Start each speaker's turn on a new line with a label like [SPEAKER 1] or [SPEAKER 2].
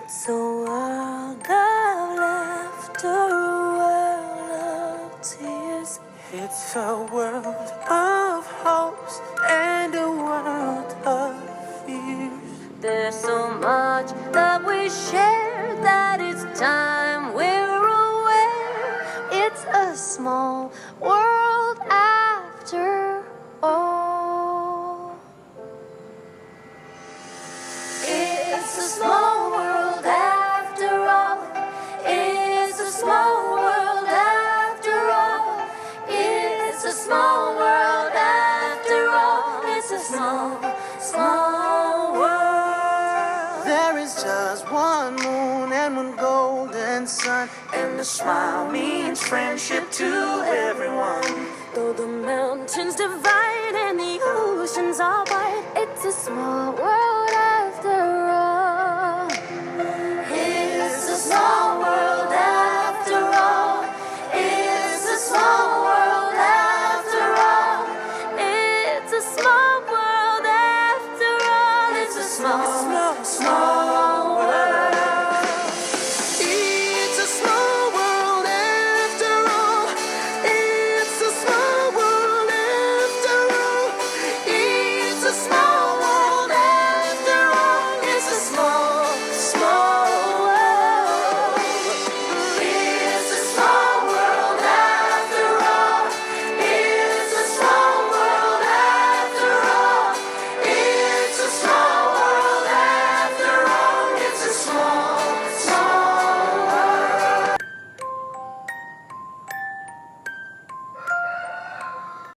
[SPEAKER 1] It's a world of laughter, a world of tears.
[SPEAKER 2] It's a world of hopes and a world of fears.
[SPEAKER 1] There's so much that we share that it's time we're aware. It's a small world after all. It's a small world after all. It's a small world after all. It's a small world after all. It's a small world.
[SPEAKER 2] There is just one moon and one golden sun, and a smile means friendship to everyone.
[SPEAKER 1] Though the mountains divide and the oceans are wide, it's a small world